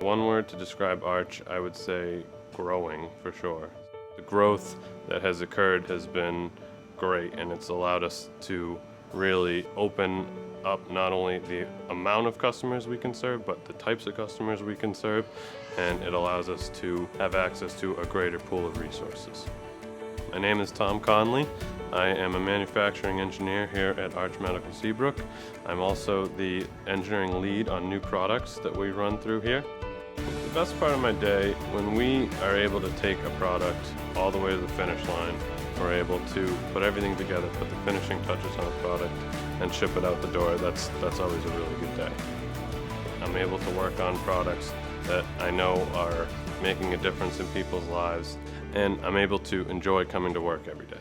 One word to describe Arch, I would say growing for sure. The growth that has occurred has been great, and it's allowed us to really open up not only the amount of customers we can serve, but the types of customers we can serve, and it allows us to have access to a greater pool of resources. My name is Tom Conley. I am a manufacturing engineer here at Arch Medical Seabrook. I'm also the engineering lead on new products that we run through here. The best part of my day, when we are able to take a product all the way to the finish line, we're able to put everything together, put the finishing touches on a product, and ship it out the door. That's always a really good day. I'm able to work on products that I know are making a difference in people's lives, and I'm able to enjoy coming to work every day.